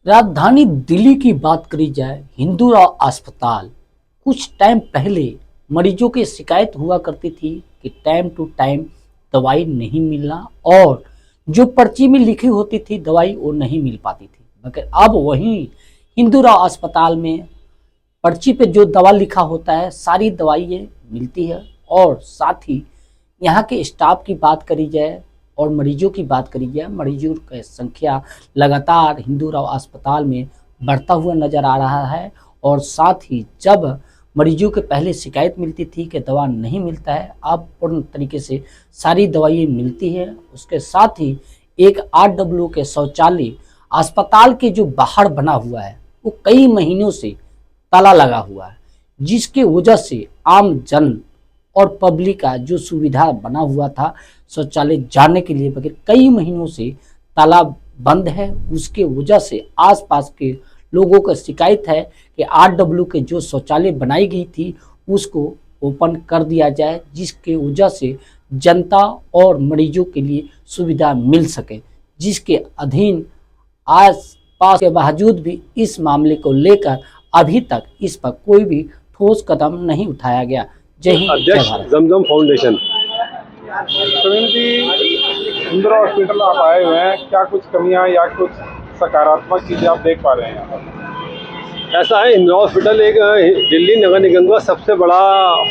राजधानी दिल्ली की बात करी जाए, हिंदूराव अस्पताल कुछ टाइम पहले मरीजों की शिकायत हुआ करती थी कि टाइम टू टाइम दवाई नहीं मिलना और जो पर्ची में लिखी होती थी दवाई वो नहीं मिल पाती थी। मगर अब वहीं हिंदूराव अस्पताल में पर्ची पे जो दवा लिखा होता है सारी दवाइयाँ मिलती है। और साथ ही यहाँ के स्टाफ की बात करी जाए और मरीजों की बात करी जाए, मरीजों की संख्या लगातार हिंदूराव अस्पताल में बढ़ता हुआ नजर आ रहा है। और साथ ही जब मरीजों के पहले शिकायत मिलती थी कि दवा नहीं मिलता है, अब पूर्ण तरीके से सारी दवाइयाँ मिलती है। उसके साथ ही एक RW के शौचालय अस्पताल के जो बाहर बना हुआ है वो कई महीनों से ताला लगा हुआ है, जिसके वजह से आम जन और पब्लिक का जो सुविधा बना हुआ था शौचालय जाने के लिए, मगर कई महीनों से ताला बंद है। उसके वजह से आसपास के लोगों का शिकायत है कि RW के जो शौचालय बनाई गई थी उसको ओपन कर दिया जाए, जिसके वजह से जनता और मरीजों के लिए सुविधा मिल सके, जिसके अधीन आस पास के बावजूद भी इस मामले को लेकर अभी तक इस पर कोई भी ठोस कदम नहीं उठाया गया। जय हिंद, जय अध्यक्ष भारत। जमजम फाउंडेशन। प्रवीण जी, इंदिरा हॉस्पिटल आप आए हुए हैं, क्या कुछ कमियां या कुछ सकारात्मक चीजें आप देख पा रहे हैं यहाँ पर? ऐसा है, इंदिरा हॉस्पिटल एक दिल्ली नगर निगम का सबसे बड़ा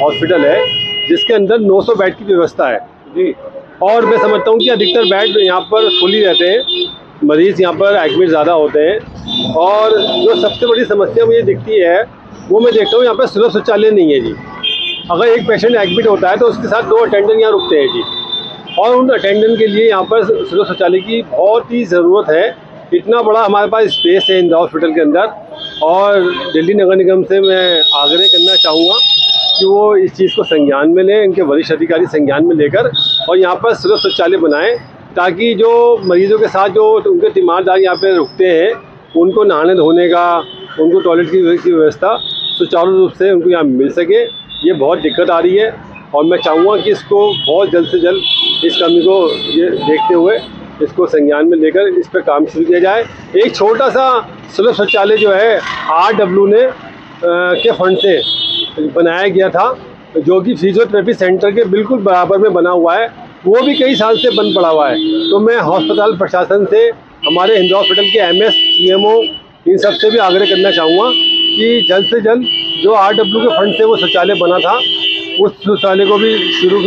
हॉस्पिटल है जिसके अंदर 900 बेड की व्यवस्था है जी। और मैं समझता हूँ कि अधिकतर बेड यहाँ पर फुली रहते हैं, मरीज यहाँ पर एडमिट ज़्यादा होते हैं। और जो सबसे बड़ी समस्या मुझे दिखती है वो मैं देखता हूँ यहाँ पर सुलभ शौचालय नहीं है जी। अगर एक पेशेंट एडमिट होता है तो उसके साथ 2 अटेंडेंट यहाँ रुकते हैं जी, और उन अटेंडेंट के लिए यहाँ पर सुलभ शौचालय की बहुत ही ज़रूरत है। इतना बड़ा हमारे पास स्पेस है इंदिरा हॉस्पिटल के अंदर, और दिल्ली नगर निगम से मैं आग्रह करना चाहूँगा कि वो इस चीज़ को संज्ञान में लें, इनके वरिष्ठ अधिकारी संज्ञान में लेकर और यहाँ पर सुलभ शौचालय बनाएं, ताकि जो मरीजों के साथ जो उनके तीमारदार यहाँ पर रुकते हैं उनको नहाने धोने का, उनको टॉयलेट की व्यवस्था सुचारू रूप से उनको यहाँ मिल सके। ये बहुत दिक्कत आ रही है और मैं चाहूँगा कि इसको बहुत जल्द से जल्द इस कमी को ये देखते हुए इसको संज्ञान में लेकर इस पर काम शुरू किया जाए। एक छोटा सा सुलभ शौचालय जो है RW ने के फंड से बनाया गया था, जो कि फिजियोथेरेपी सेंटर के बिल्कुल बराबर में बना हुआ है, वो भी कई साल से बंद पड़ा हुआ है। तो मैं अस्पताल प्रशासन से, हमारे हिंदू हॉस्पिटल के MS CMO इन सब से भी आग्रह करना चाहूँगा कि जल्द से जल्द जो RW के फंड से वो शौचालय बना था उस शौचालय को भी शुरू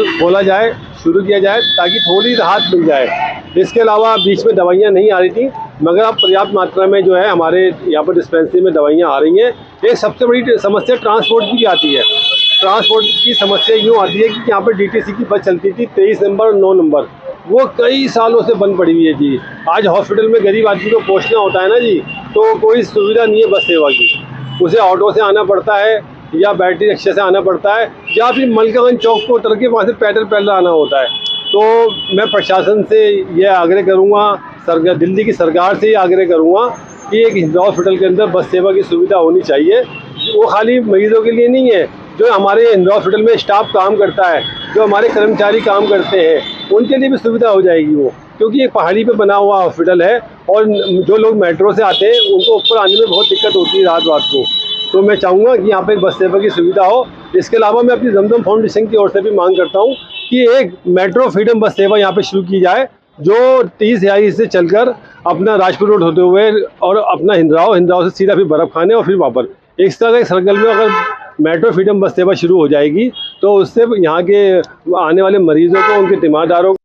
किया जाए ताकि थोड़ी राहत मिल जाए। इसके अलावा बीच में दवाइयाँ नहीं आ रही थी, मगर अब पर्याप्त मात्रा में जो है हमारे यहाँ पर डिस्पेंसरी में दवाइयाँ आ रही हैं। एक सबसे बड़ी समस्या ट्रांसपोर्ट की आती है। ट्रांसपोर्ट की समस्या यूँ आती है कि यहाँ पर DTC की बस चलती थी 23 नंबर और 9 नंबर, वो कई सालों से बंद पड़ी हुई है जी। आज हॉस्पिटल में गरीब आदमी को पहुँचना होता है ना जी, तो कोई सुविधा नहीं है बस सेवा की। उसे ऑटो से आना पड़ता है या बैटरी रिक्शा से आना पड़ता है या फिर मलकागंज चौक को उतर के वहाँ से पैदल आना होता है। तो मैं प्रशासन से यह आग्रह करूँगा, दिल्ली की सरकार से ये आग्रह करूँगा कि एक हिंदू हॉस्पिटल के अंदर बस सेवा की सुविधा होनी चाहिए। वो खाली मरीजों के लिए नहीं है, जो हमारे हिंदू हॉस्पिटल में स्टाफ काम करता है, जो हमारे कर्मचारी काम करते हैं, उनके लिए भी सुविधा हो जाएगी वो, क्योंकि एक पहाड़ी पे बना हुआ हॉस्पिटल है और जो लोग मेट्रो से आते हैं उनको ऊपर आने में बहुत दिक्कत होती है रात को। तो मैं चाहूँगा कि यहाँ पे बस सेवा की सुविधा हो। इसके अलावा मैं अपनी जमजम फाउंडेशन की ओर से भी मांग करता हूँ कि एक मेट्रो फ्रीडम बस सेवा यहाँ पे शुरू की जाए, जो 30 यारी से चलकर अपना राजपुर रोड होते हुए और अपना हिंदराव से सीधा फिर बर्फ खाने और फिर वापस इस तरह के सर्कल में अगर मेट्रो फ्रीडम बस सेवा शुरू हो जाएगी तो उससे यहाँ के आने वाले मरीजों को, उनके तीमारदारों